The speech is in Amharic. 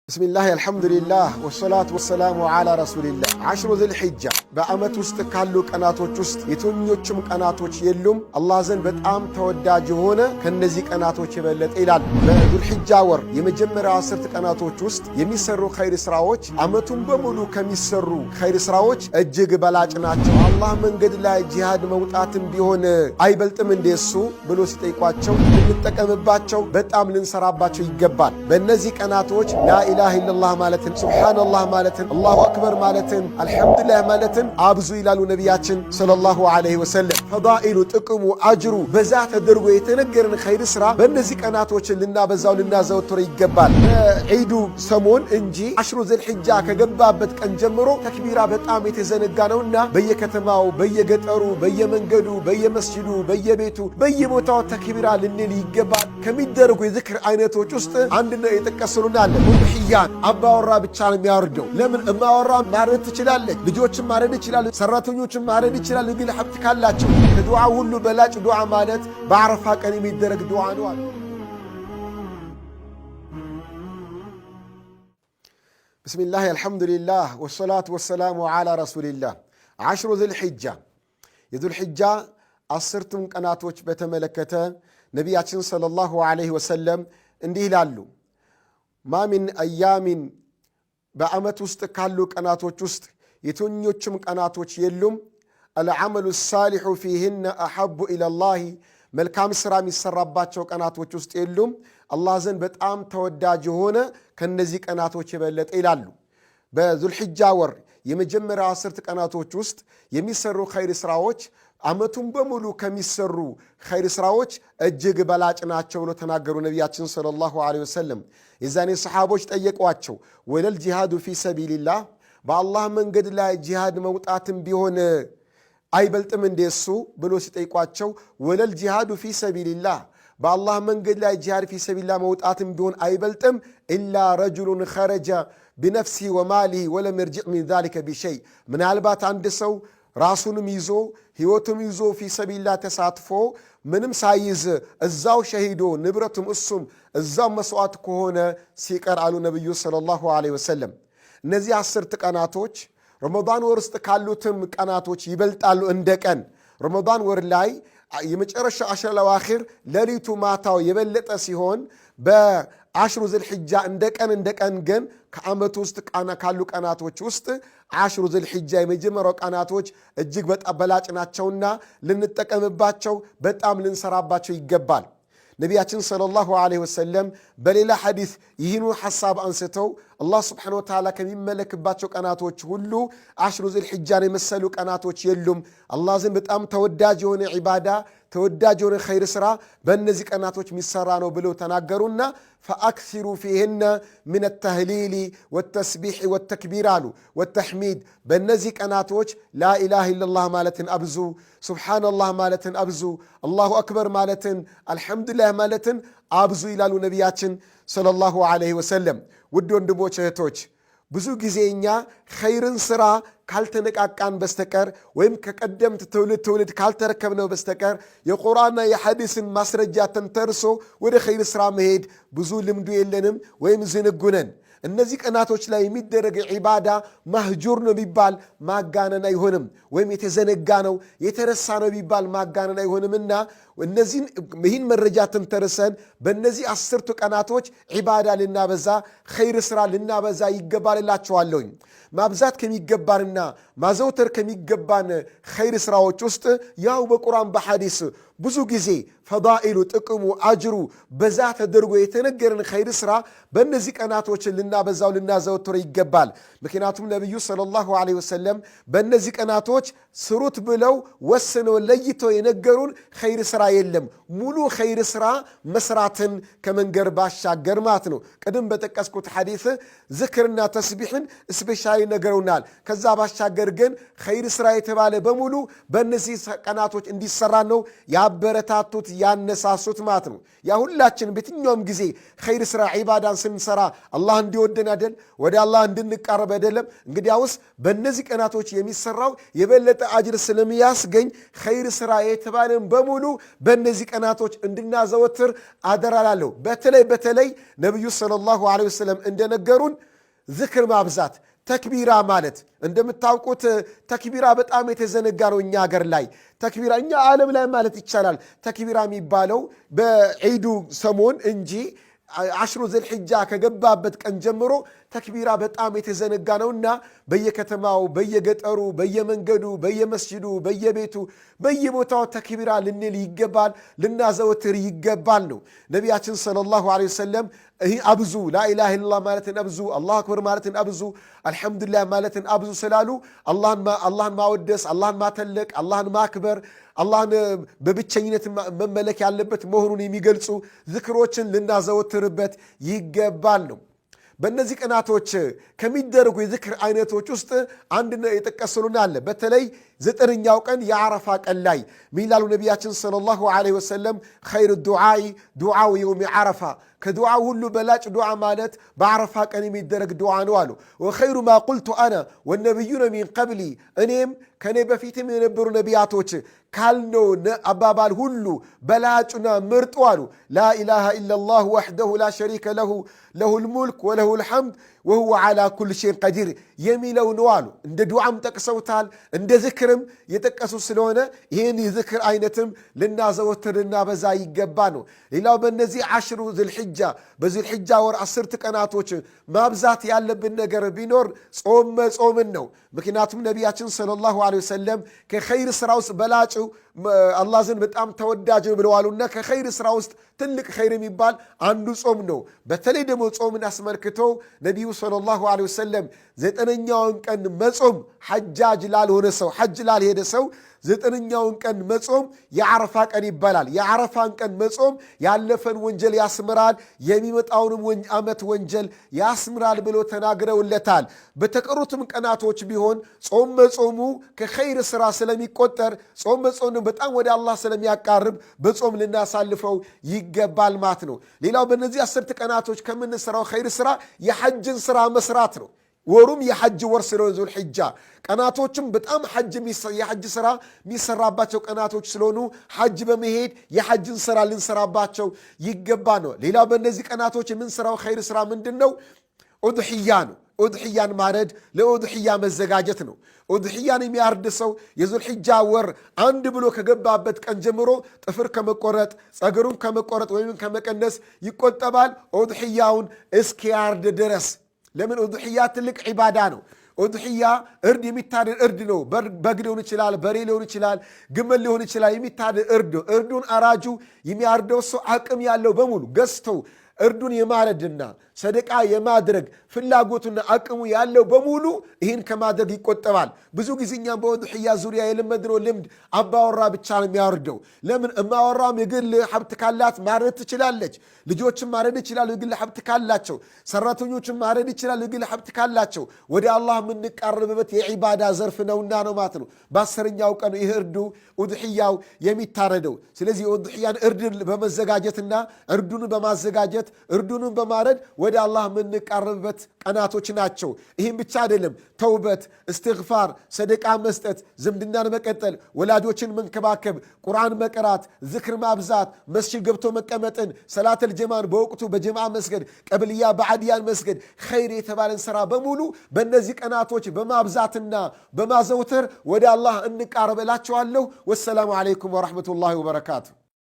بسم الله الحمد لله والصلاة والسلام على رسول الله عشر ذي الحجة بأمت وستكالو كناتوش وست يتونيوچم كناتوش يلوم الله زن بتأم توداج هنا كنزي كناتوش يبلت إلال ذو الحجة ور يمجمر عصرت كناتوش وست يميسرو خير سراوش أمتم بمولو كميسرو خير سراوش أجيق بلاج ناتشو الله من قد لا جهاد موتاتم بيهون أي بلت من ديسو بلو ستيقواتشو بلتكم باتشو بتأم لنسراباتشو يقبال بنزي كناتوش لا إله إلا الله مالتن سبحان الله مالتن الله أكبر مالتن الحمد لله مالتن عبزو إلى نبياتن صلى الله عليه وسلم فضائل تقمو أجرو بزات درغو يتنقرن خير سرا بنزي كناتوش لنا بزاو لنا زوتر يقبال عيدو سمون انجي عشر ذي الحجة كقبابت كنجمرو تكبيرا بتقام يتزنقانونا بي كتماو بي قطرو بي منقدو بي مسجدو بي بيتو بي موتاو تكبيرا لنلي يقبال كمي درغو يذكر عيناتو جست عندنا يتكسرونا ያን አባወራ ብቻ ነው የሚያወርደው ለምን እማወራ ማረድ ትችላለች ልጆችን ማረድ ይችላል ሰራተኞችን ማረድ ይችላል ግን ሀብት ካላቸው ከዱዓ ሁሉ በላጭ ዱዓ ማለት በአረፋ ቀን የሚደረግ ዱዓ ነው بسم الله الحمد لله والصلاة والسلام على رسول الله عشر ذي الحجة يذو الحجة عصرتم قناتوች በተመለከተ ነብያችን ሰለላሁ ዐለይሂ ወሰለም እንዲህ ይላሉ ما من أيام بأمت وسط كالو قناتوش وسط يتونيوچم قناتوش يلوم العمل الصالح فيهن أحب إلى الله ملكام سرام يسرباتشو قناتوش وسط يلوم الله زن بتأم توداج هنا كنزي قناتوش يبلت إلالو بذو الحجة ور يمجمر عصرت قناتوش وسط يميسرو خير سراوش አመቱን በሙሉ ከሚሰሩ ኸይር ስራዎች እጅግ በላጭ ናቸው ብሎ ተናገሩ ነብያችን ሰለላሁ ዐለይሂ ወሰለም የዛኔ ሰሃቦች ጠየቋቸው ወለል ጂሃዱ ፊ ሰቢልላህ በአላህ መንገድ ላይ ጂሃድ መውጣትም ቢሆን አይበልጥም እንደሱ ብሎ ሲጠይቋቸው ወለል ጂሃዱ ፊ ሰቢልላህ በአላህ መንገድ ላይ ጂሃድ ፊ ሰቢልላህ መውጣትም ቢሆን አይበልጥም ኢላ ረጁሉን ኸረጀ بنفسه وماله ولم يرجع من ذلك بشيء ምናልባት አንድ ሰው ራሱንም ይዞ ህይወቱም ይዞ ፊ ሰቢልላህ ተሳትፎ ምንም ሳይዝ እዛው ሸሂዶ ንብረቱም እሱም እዛው መስዋዕት ከሆነ ሲቀር አሉ ነብዩ ሰለላሁ ዐለይሂ ወሰለም እነዚህ 10 ቀናቶች ረመዳን ወር ውስጥ ካሉትም ቀናቶች ይበልጣሉ እንደቀን ረመዳን ወር ላይ የመጨረሻ አሽረ ለዋኺር ለሊቱ ማታው የበለጠ ሲሆን በአሽሩ ذي الحجة እንደቀን ግን ከአመቱ ውስጥ ካሉ ቀናቶች ውስጥ አሽሩ ذي الحجة የመጀመሪያው ቀናቶች እጅግ በጣም በላጭ ናቸውና ልንጠቀምባቸው በጣም ልንሰራባቸው ይገባል ነብያችን ሰለላሁ ዐለይሂ ወሰለም በሌላ ሐዲስ ይህኑ ሐሳብ አንስተው አላህ Subhanahu Wa Ta'ala ከሚመለክባቸው ቀናቶች ሁሉ አሽሩ ذي الحجة የመሰሉ ቀናቶች የሉም አላህ ዘንድ በጣም ተወዳጅ የሆነ ዒባዳ ተወዳጅ የሆነ ኸይር ስራ በእነዚህ ቀናቶች የሚሰራ ነው ብለው ተናገሩና فأكثروا فيهن من التهليل والتسبيح والتكبير والتحميد በእነዚህ ቀናቶች لا إله إلا الله ማለትን አብዙ سبحان الله ማለትን አብዙ الله أكبر ማለትን الحمد لله ማለትን አብዙ ይላሉ ነብያችን ሰለላሁ ዐለይሂ ወሰለም ውድ ወንድሞች እህቶች ብዙ ጊዜኛ ኸይርን ስራ ካልተነቃቃን በስተቀር ወይም ከቀደምት ትውልድ ካልተረከብነው በስተቀር የቁርአንና የሐዲስን ማስረጃ ተንተርሶ ወደ ኸይር ስራ መሄድ ብዙ ልምዱ የለንም ወይም ዝንጉነን እነዚህ ቀናቶች ላይ የሚደረግ ዒባዳ ማህጁር ነው ቢባል ማጋነን አይሆንም ወይም የተዘነጋ ነው የተረሳ ነው ቢባል ማጋነን አይሆንምና እነዚህን ይህን መረጃ ተንተርሰን በእነዚህ 10 ቀናቶች ዒባዳ ልናበዛ ኸይር ስራ ልናበዛ ይገባልላችኋለሁ ማብዛት ከሚገባንና ማዘውተር ከሚገባን ኸይር ስራዎች ውስጥ ያው በቁርአን በሐዲስ ብዙ ጊዜ ፈዳኢሉ ጥቅሙ አጅሩ በዛ ተደርጎ የተነገረን ኸይር ስራ በእነዚህ ቀናቶች ልናበዛው ልናዘውተር ይገባል ምክንያቱም ነብዩ ሰለላሁ ዐለይሂ ወሰለም በእነዚህ ቀናቶች ስሩት ብለው ወስነው ለይተው የነገሩን ኸይር ስራ የለም ሙሉ ኸይር ስራ መስራትን ከመንገር ባሻገር ማለት ነው ቀደም በተቀስኩት ሐዲስ ዝክርና ተስቢህን ስፔሻሊ ነገሩናል ከዛ ባሻገር ግን ኸይር ስራ የተባለ በሙሉ በእነዚህ ቀናቶች እንዲሰራ ነው ያበረታቱት ያነሳሱት ማለት ነው። ያ ሁላችን በየትኛውም ጊዜ ኸይር ስራ ዒባዳን ስንሰራ አላህ እንዲወደን አይደል? ወደ አላህ እንድንቃረብ አይደለም? እንግዲያውስ በእነዚህ ቀናቶች የሚሰራው የበለጠ አጅር ስለሚያስገኝ ኸይር ስራ የተባለን በሙሉ በእነዚህ ቀናቶች እንድናዘወትር አደራላለሁ። በተለይ ነቢዩ ሰለላሁ ዐለይሂ ወሰለም እንደነገሩን ዝክር ማብዛት ተክቢራ ማለት እንደምታውቁት ተክቢራ በጣም የተዘነጋ ነው እኛ ሀገር ላይ። ተክቢራ እኛ ዓለም ላይ ማለት ይቻላል ተክቢራ የሚባለው በዒዱ ሰሞን እንጂ አሽሩ ዘልሕጃ ከገባበት ቀን ጀምሮ ተክቢራ በጣም የተዘነጋ ነውና በየከተማው በየገጠሩ በየመንገዱ በየመስጂዱ በየቤቱ በየቦታው ተክቢራ ልንል ይገባል፣ ልናዘወትር ይገባል ነው። ነቢያችን ሰለላሁ ዐለይሂ ወሰለም ይህ አብዙ ላኢላሃ ኢለላህ ማለትን አብዙ፣ አላሁ አክበር ማለትን አብዙ፣ አልሐምዱሊላህ ማለትን አብዙ ስላሉ አላህን ማወደስ፣ አላህን ማተለቅ፣ አላህን ማክበር፣ አላህን በብቸኝነት መመለክ ያለበት መሆኑን የሚገልጹ ዝክሮችን ልናዘወትርበት ይገባል ነው። በእነዚህ ቀናቶች ከሚደረጉ የዝክር አይነቶች ውስጥ አንድ የጠቀስሉን አለ። በተለይ 9ኛው ቀን የዓረፋ ቀን ላይ ሚላሉ ነቢያችን ሰለላሁ ዐለይሂ ወሰለም ኸይር ዱዓው የውም ዓረፋ፣ ከዱዓው ሁሉ በላጭ ዱዓ ማለት በዓረፋ ቀን የሚደረግ ዱዓ ነው አሉ። ወኸይሩ ማ ቁልቱ አነ ወነቢዩነ ሚን ቀብሊ፣ እኔም ከኔ በፊትም የነበሩ ነቢያቶች ካልነው አባባል ሁሉ በላጩና ምርጡ አሉ ላኢላሃ ኢለላህ ወሕደሁ ላ ሸሪከ ለሁ ለሁል ሙልክ ወለሁል ሐምድ ወሁወ ዓላ ኩል ሸይን ቀዲር የሚለው ነው አሉ። እንደ ዱዓም ጠቅሰውታል፣ እንደ ዝክርም የጠቀሱ ስለሆነ ይህን የዝክር አይነትም ልናዘወትር ልናበዛ ይገባ ነው። ሌላው በእነዚህ አሽሩ ዝልሕጃ በዝልሕጃ ወር 10 ቀናቶች ማብዛት ያለብን ነገር ቢኖር ጾም መጾምን ነው። ምክንያቱም ነቢያችን ሰለላሁ ዐለይሂ ወሰለም ከኸይር ስራ ውስጥ በላጩ አላህ ዘንድ በጣም ተወዳጅ ብለዋሉና ከኸይር ስራ ውስጥ ትልቅ ኸይር የሚባል አንዱ ጾም ነው። በተለይ ደግሞ ጾምን አስመልክቶ ነቢዩ ሰለላሁ ዐለይሂ ወሰለም 9ኛውን ቀን መጾም ሐጃጅ ላልሆነ ሰው ሐጅ ላልሄደ ሰው 9ኛውን ቀን መጾም የዓረፋ ቀን ይባላል። የዓረፋን ቀን መጾም ያለፈን ወንጀል ያስምራል፣ የሚመጣውንም ዓመት ወንጀል ያስምራል ብሎ ተናግረውለታል። በተቀሩትም ቀናቶች ቢሆን ጾም መጾሙ ከኸይር ስራ ስለሚቆጠር ጾም መጾም በጣም ወደ አላህ ስለሚያቃርብ በጾም ልናሳልፈው ይገባል ማለት ነው። ሌላው በእነዚህ 10 ቀናቶች ከምንሰራው ኸይር ስራ የሐጅን ስራ መስራት ነው። ወሩም የሐጅ ወር ስለሆነ ዙልሕጃ ቀናቶችም በጣም የሐጅ ስራ የሚሰራባቸው ቀናቶች ስለሆኑ ሐጅ በመሄድ የሐጅን ስራ ልንሰራባቸው ይገባ ነው። ሌላው በእነዚህ ቀናቶች የምንሰራው ኸይር ስራ ምንድን ነው? ኡድሕያ ነው። ኡድሕያን ማረድ ለኡድሕያ መዘጋጀት ነው። ኡድሕያን የሚያርድ ሰው የዙልሕጃ ወር 1 ብሎ ከገባበት ቀን ጀምሮ ጥፍር ከመቆረጥ ፀጉሩን ከመቆረጥ ወይም ከመቀነስ ይቆጠባል ኡድሕያውን እስኪያርድ ድረስ። ለምን? ኡድሕያ ትልቅ ዒባዳ ነው። ኡድሕያ እርድ የሚታረድ እርድ ነው። በግ ሊሆን ይችላል፣ በሬ ሊሆን ይችላል፣ ግመል ሊሆን ይችላል። የሚታረድ እርድ ነው። እርዱን አራጁ የሚያርደው ሰው አቅም ያለው በሙሉ ገዝተው እርዱን የማረድና ሰደቃ የማድረግ ፍላጎቱና አቅሙ ያለው በሙሉ ይህን ከማድረግ ይቆጠባል። ብዙ ጊዜኛም በኡድሕያ ዙሪያ የለመድነው ልምድ አባወራ ብቻ ነው የሚያወርደው። ለምን? እማወራም የግል ሀብት ካላት ማረድ ትችላለች። ልጆችም ማረድ ይችላሉ የግል ሀብት ካላቸው። ሰራተኞችም ማረድ ይችላሉ የግል ሀብት ካላቸው። ወደ አላህ የምንቃረብበት የዒባዳ ዘርፍ ነውና ነው ማለት ነው። በ10ኛው ቀን ይህ እርዱ ኡድሕያው የሚታረደው። ስለዚህ ኡድሕያን እርድን በመዘጋጀትና እርዱን በማዘጋጀት እርዱንም በማረድ ወደ አላህ የምንቃረብበት ቀናቶች ናቸው። ይህም ብቻ አይደለም። ተውበት፣ እስትግፋር፣ ሰደቃ መስጠት፣ ዝምድናን መቀጠል፣ ወላጆችን መንከባከብ፣ ቁርአን መቅራት፣ ዝክር ማብዛት፣ መስጂድ ገብቶ መቀመጥን፣ ሰላተል ጀማን በወቅቱ በጀማዓ መስገድ፣ ቀብልያ በዓድያን መስገድ፣ ኸይር የተባለን ሥራ በሙሉ በእነዚህ ቀናቶች በማብዛትና በማዘውተር ወደ አላህ እንቃረብ እላችኋለሁ። ወሰላሙ ዓለይኩም ወረሕመቱላሂ ወበረካቱ።